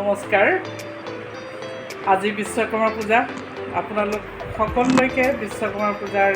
নমস্কাৰ। আজি বিশ্বকৰ্মা পূজা। আপোনালোক সকলোলৈকে বিশ্বকৰ্মা পূজাৰ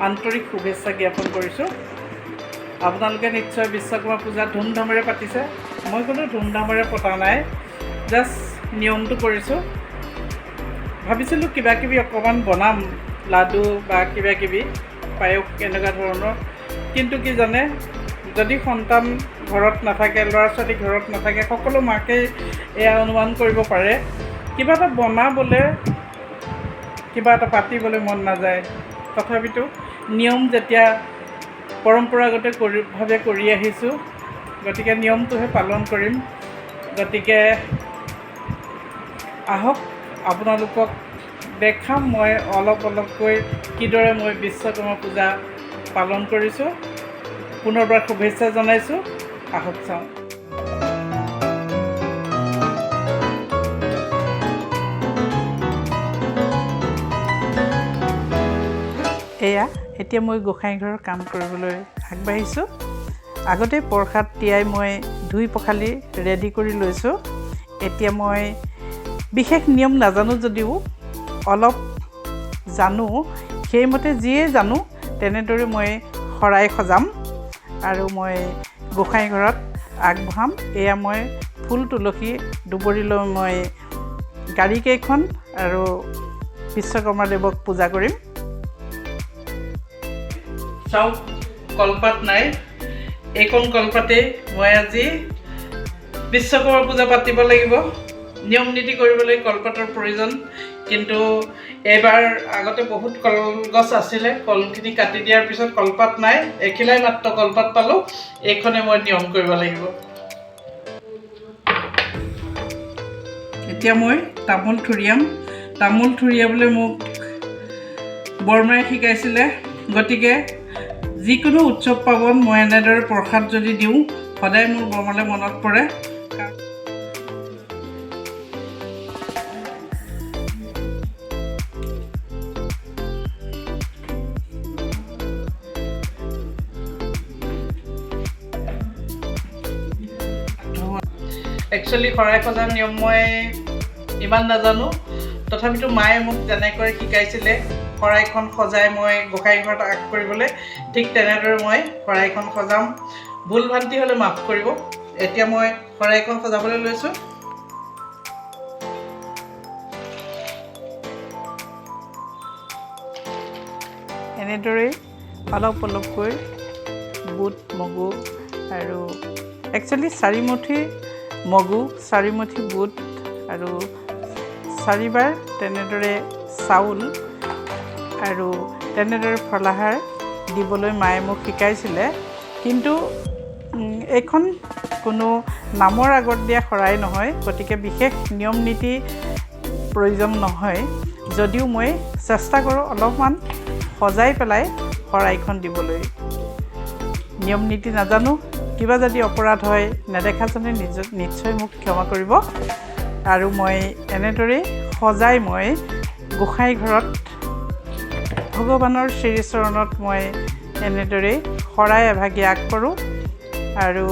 আন্তৰিক শুভেচ্ছা জ্ঞাপন কৰিছোঁ। আপোনালোকে নিশ্চয় বিশ্বকৰ্মা পূজা ধুমধামেৰে পাতিছে। মই কোনো ধুমধামেৰে পতা নাই, জাষ্ট নিয়মটো কৰিছোঁ। ভাবিছিলোঁ কিবাকিবি অকণমান বনাম, লাডু বা কিবাকিবি পায়স এনেকুৱা ধৰণৰ, কিন্তু কি জানে, যদি সন্তান ঘৰত নাথাকে, ল'ৰা ছোৱালী ঘৰত নাথাকে, সকলো মাকেই এয়া অনুমান কৰিব পাৰে, কিবা এটা বনাবলৈ, কিবা এটা পাতিবলৈ মন নাযায়। তথাপিতো নিয়ম যেতিয়া পৰম্পৰাগতভাৱে কৰি আহিছোঁ, গতিকে নিয়মটোহে পালন কৰিম। গতিকে আহক, আপোনালোকক দেখাম মই অলপকৈ কিদৰে মই বিশ্বকৰ্মা পূজা পালন কৰিছোঁ। পুনৰবাৰ শুভেচ্ছা জনাইছোঁ। আহক চাওঁ। এয়া এতিয়া মই গোসাঁই ঘৰৰ কাম কৰিবলৈ আগবাঢ়িছোঁ। আগতে প্ৰসাদ তিয়াই মই ধুই পখালি ৰেডি কৰি লৈছোঁ। এতিয়া মই বিশেষ নিয়ম নাজানো যদিও অলপ জানো, সেইমতে যিয়ে জানো তেনেদৰে মই শৰাই সজাম আৰু মই গোসাঁই ঘৰত আগবঢ়াম। এয়া মই ফুল তুলসী দুবৰি লৈ মই গাড়ীকেইখন আৰু বিশ্বকৰ্মা দেৱক পূজা কৰিম। চাওক, কলপাত নাই। এইখন কলপাতেই মই আজি বিশ্বকৰ্মা পূজা পাতিব লাগিব। নিয়ম নীতি কৰিবলৈ কলপাতৰ প্ৰয়োজন, কিন্তু এইবাৰ আগতে বহুত কলগছ আছিলে, কলখিনি কাটি দিয়াৰ পিছত কলপাত নাই, এখিলাই মাত্ৰ কলপাত পালোঁ। এইখনে মই নিয়ম কৰিব লাগিব। এতিয়া মই তামোল থুৰিয়াম। তামোল থুৰিয়াবলৈ মোক বৰমাই শিকাইছিলে। গতিকে যিকোনো উৎসৱ পাৰ্বণ মই এনেদৰে প্ৰসাদ যদি দিওঁ, সদায় মোৰ বৰমালৈ মনত পৰে। একচুৱেলি শৰাই সজাৰ নিয়ম মই ইমান নাজানো, তথাপিতো মায়ে মোক যেনেকৈ শিকাইছিলে শৰাইখন সজাই মই গোসাঁই ঘৰত আগ কৰিবলৈ, ঠিক তেনেদৰে মই শৰাইখন সজাম। ভুল ভ্ৰান্তি হ'লে মাফ কৰিব। এতিয়া মই শৰাইখন সজাবলৈ লৈছোঁ। এনেদৰেই অলপকৈ বুট, মগু আৰু একচুৱেলি 4 মুঠি মগু, 4 মুঠি বুট আৰু 4বাৰ তেনেদৰে চাউল আৰু তেনেদৰে ফলাহাৰ দিবলৈ মায়ে মোক শিকাইছিলে। কিন্তু এইখন কোনো নামৰ আগত দিয়া শৰাই নহয়, গতিকে বিশেষ নিয়ম নীতি প্ৰয়োজন নহয়। যদিও মই চেষ্টা কৰোঁ অলপমান সজাই পেলাই শৰাইখন দিবলৈ। নিয়ম নীতি নাজানো, কিবা যদি অপৰাধ হয় নেদেখাজনে নিশ্চয় মোক ক্ষমা কৰিব। আৰু মই এনেদৰেই সজাই মই গোসাঁই ঘৰত ভগৱানৰ শ্ৰীচৰণত মই এনেদৰেই শৰাই এভাগি আগ কৰোঁ আৰু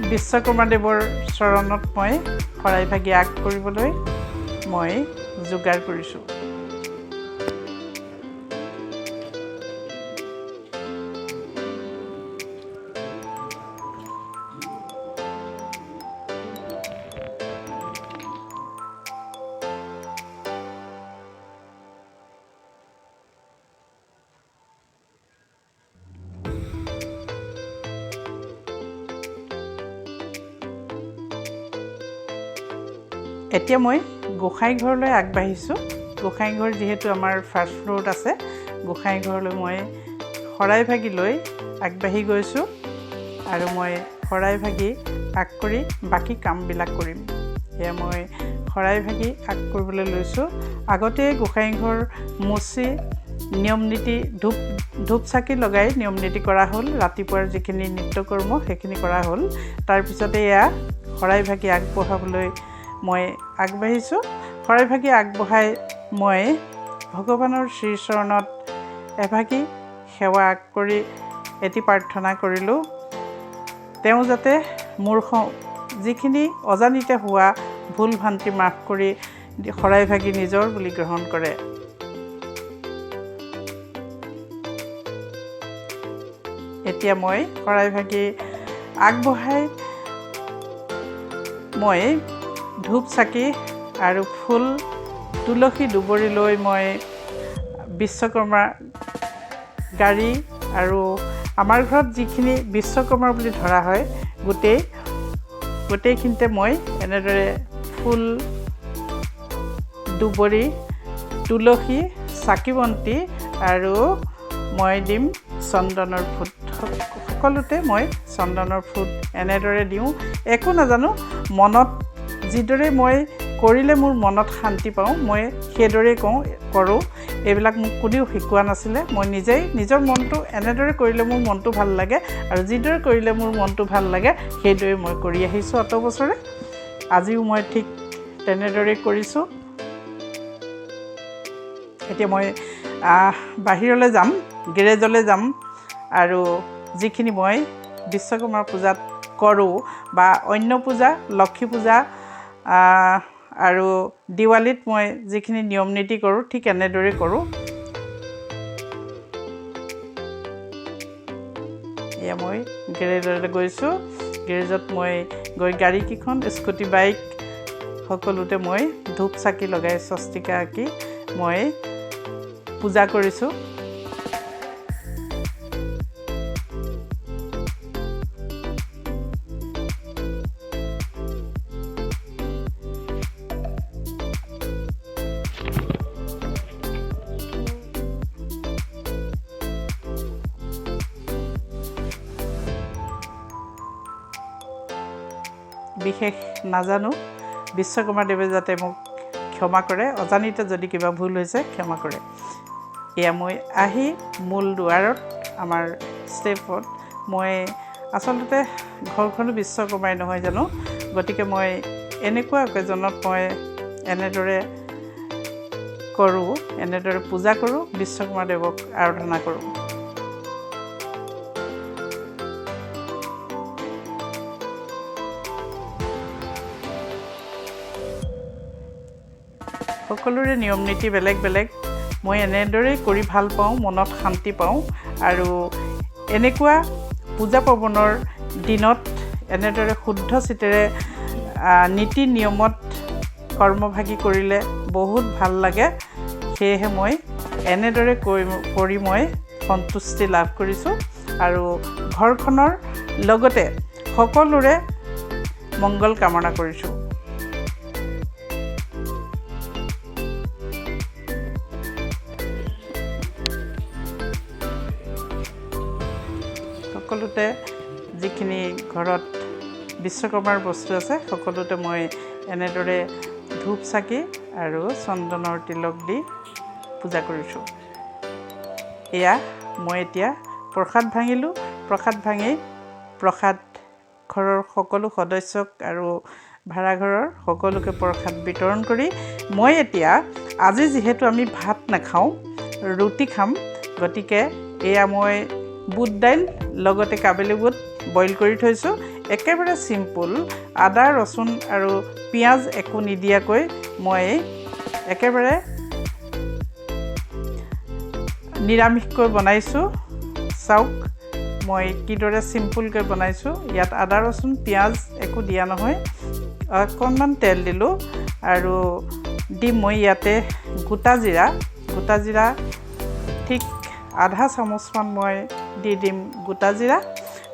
বিশ্বকৰ্মা দেৱৰ চৰণত মই শৰাইভাগি আগ কৰিবলৈ মই যোগাৰ কৰিছোঁ। এতিয়া মই গোসাঁই ঘৰলৈ আগবাঢ়িছোঁ। গোসাঁই ঘৰ যিহেতু আমাৰ ফাৰ্ষ্ট ফ্ল'ৰত আছে, গোসাঁই ঘৰলৈ মই শৰাইভাগি লৈ আগবাঢ়ি গৈছোঁ আৰু মই শৰাইভাগি আগ কৰি বাকী কামবিলাক কৰিম। এয়া মই শৰাইভাগি আগ কৰিবলৈ লৈছোঁ। আগতে গোসাঁই ঘৰ মুচি নিয়ম নীতি ধূপ চাকি লগাই নিয়ম নীতি কৰা হ'ল। ৰাতিপুৱাৰ যিখিনি নিত্যকৰ্ম সেইখিনি কৰা হ'ল। তাৰপিছতে এয়া শৰাইভাগি আগবঢ়াবলৈ মই আগবাঢ়িছোঁ। শৰাইভাগি আগবঢ়াই মই ভগৱানৰ শ্ৰীচৰণত এভাগি সেৱা আগ কৰি এটি প্ৰাৰ্থনা কৰিলোঁ, তেওঁ যাতে মোৰ যিখিনি অজানিতে হোৱা ভুল ভ্ৰান্তি মাফ কৰি শৰাই ভাগি নিজৰ বুলি গ্ৰহণ কৰে। এতিয়া মই শৰাই ভাগি আগবঢ়াই মই ধূপ চাকি আৰু ফুল তুলসী দুবৰি লৈ মই বিশ্বকৰ্মা গাড়ী আৰু আমাৰ ঘৰত যিখিনি বিশ্বকৰ্মা বুলি ধৰা হয় গোটেইখিনিতে মই এনেদৰে ফুল দুবৰি তুলসী চাকি বন্তি আৰু মই দিম চন্দনৰ ফুট। সকলোতে মই চন্দনৰ ফুট এনেদৰে দিওঁ। একো নাজানো, মনত যিদৰে মই কৰিলে মোৰ মনত শান্তি পাওঁ মই সেইদৰেই কৰোঁ। এইবিলাক মোক কোনেও শিকোৱা নাছিলে, মই নিজেই নিজৰ মনটো এনেদৰে কৰিলে মোৰ মনটো ভাল লাগে আৰু যিদৰে কৰিলে মোৰ মনটো ভাল লাগে সেইদৰে মই কৰি আহিছোঁ অত বছৰে। আজিও মই ঠিক তেনেদৰেই কৰিছোঁ। এতিয়া মই বাহিৰলৈ যাম, গেৰেজলৈ যাম আৰু যিখিনি মই বিশ্বকৰ্মা পূজাত কৰোঁ বা অন্য পূজা, লক্ষী পূজা আৰু দিৱালীত মই যিখিনি নিয়ম নীতি কৰোঁ ঠিক এনেদৰে কৰোঁ। এয়া মই গেৰেজলৈ গৈছোঁ। গেৰেজত মই গৈ গাড়ীকেইখন, স্কুটি, বাইক সকলোতে মই ধূপ চাকি লগাই স্বস্তিকা আঁকি মই পূজা কৰিছোঁ। বিশেষ নাজানো, বিশ্বকৰ্মা দেৱে যাতে মোক ক্ষমা কৰে, অজানিতে যদি কিবা ভুল হৈছে ক্ষমা কৰে। এয়া মই আহি মূল দুৱাৰত আমাৰ ষ্টেপত মই আচলতে ঘৰখনো বিশ্বকৰ্মাই নহয় জানো, গতিকে মই এনেকুৱা অকেজনত মই এনেদৰে কৰোঁ, এনেদৰে পূজা কৰোঁ, বিশ্বকৰ্মা দেৱক আৰাধনা কৰোঁ। সকলোৰে নিয়ম নীতি বেলেগ বেলেগ। মই এনেদৰেই কৰি ভাল পাওঁ, মনত শান্তি পাওঁ আৰু এনেকুৱা পূজা পাৰ্বণৰ দিনত এনেদৰে শুদ্ধ চিতেৰে নীতি নিয়মত কৰ্মভাগী কৰিলে বহুত ভাল লাগে। সেয়েহে মই এনেদৰে কৰি মই সন্তুষ্টি লাভ কৰিছোঁ আৰু ঘৰখনৰ লগতে সকলোৰে মংগল কামনা কৰিছোঁ। সকলোতে যিখিনি ঘৰত বিশ্বকৰ্মাৰ বস্তু আছে সকলোতে মই এনেদৰে ধূপ চাকি আৰু চন্দনৰ তিলক দি পূজা কৰিছোঁ। এয়া মই এতিয়া প্ৰসাদ ভাঙিলোঁ। প্ৰসাদ ভাঙি প্ৰসাদ ঘৰৰ সকলো সদস্যক আৰু ভাড়াঘৰৰ সকলোকে প্ৰসাদ বিতৰণ কৰি মই এতিয়া আজি যিহেতু আমি ভাত নাখাওঁ, ৰুটি খাম, গতিকে এয়া মই বুট দাইল লগতে কাবেলি বুট বইল কৰি থৈছোঁ। একেবাৰে চিম্পুল, আদা ৰচুন আৰু পিঁয়াজ একো নিদিয়াকৈ মই একেবাৰে নিৰামিষকৈ বনাইছোঁ। চাওক মই কিদৰে চিম্পুলকৈ বনাইছোঁ। ইয়াত আদা ৰচুন পিঁয়াজ একো দিয়া নহয়, অকণমান তেল দিলোঁ আৰু দিম মই ইয়াতে গোটা জিৰা ঠিক আধা চামুচমান মই দি দিম গোটা জিৰা।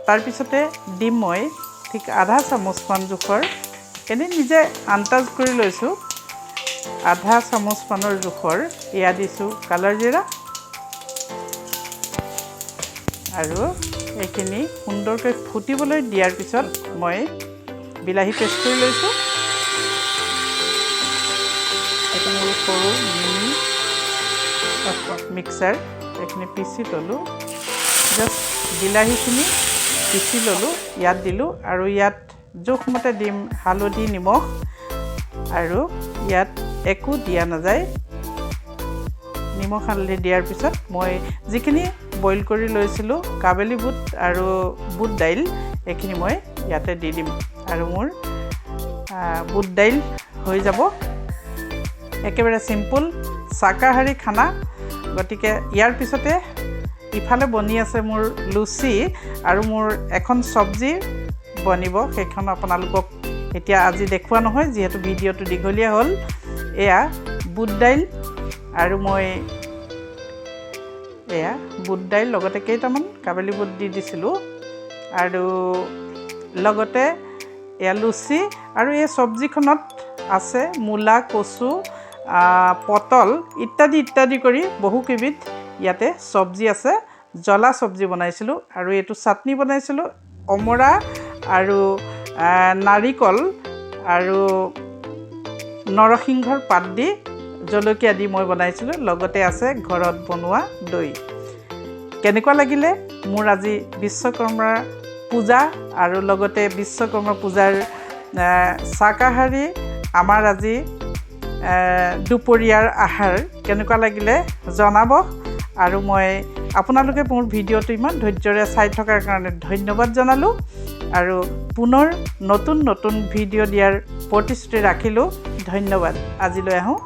তাৰপিছতে দিম মই ঠিক আধা চামুচমান জোখৰ, এনেই নিজে আন্দাজ কৰি লৈছোঁ, আধা চামুচমানৰ জোখৰ এয়া দিছোঁ কালাৰ জিৰা আৰু এইখিনি সুন্দৰকৈ ফুটিবলৈ দিয়াৰ পিছত মই বিলাহী পেষ্ট কৰি লৈছোঁ। এইটো মোৰ সৰু মিনি মিক্সাৰ, এইখিনি পিচি ল'লোঁ। জাষ্ট বিলাহীখিনি পিচি ল'লোঁ, ইয়াত দিলোঁ আৰু ইয়াত জোখমতে দিম হালধি, নিমখ আৰু ইয়াত একো দিয়া নাযায়। নিমখ হালধি দিয়াৰ পিছত মই যিখিনি বইল কৰি লৈছিলোঁ কাবেলি বুট আৰু বুট দাইল এইখিনি মই ইয়াতে দি দিম আৰু মোৰ বুট দাইল হৈ যাব একেবাৰে সিম্পল শাকাহাৰী খানা গতিকে ইয়াৰ পিছতে ইফালে বনি আছে মোৰ লুচি আৰু মোৰ এখন সবজি বনিব সেইখন আপোনালোকক এতিয়া আজি দেখুৱা নহয় যেহেতু ভিডিঅটো দীঘলীয়া হ'ল এয়া বুট দাইল আৰু মই এয়া বুট দাইল লগতে কেইটামান কাবেলি বুট দি দিছিলোঁ আৰু লগতে এয়া লুচি আৰু এই সবজিখনত আছে মূলা কচু পটল ইত্যাদি ইত্যাদি কৰি বহু কেবিধ ইয়াতে সবজি আছে জ্বলা সবজি বনাইছিলোঁ আৰু এইটো চাটনি বনাইছিলোঁ অমৰা আৰু নাৰিকল আৰু নৰসিংহৰ পাত দি জলকীয়া দি মই বনাইছিলোঁ লগতে আছে ঘৰত বনোৱা দৈ কেনেকুৱা লাগিলে মোৰ আজি বিশ্বকৰ্মা পূজা আৰু লগতে বিশ্বকৰ্মা পূজাৰ শাকাহাৰী আমাৰ আজি দুপৰীয়াৰ আহাৰ কেনেকুৱা লাগিলে জনাব আৰু মই আপোনালোকে মোৰ ভিডিঅ'টো ইমান ধৈৰ্যৰে চাই থকাৰ কাৰণে ধন্যবাদ জনালোঁ আৰু পুনৰ নতুন নতুন ভিডিঅ' দিয়াৰ প্ৰতিশ্ৰুতি ৰাখিলোঁ ধন্যবাদ আজিলৈ আহোঁ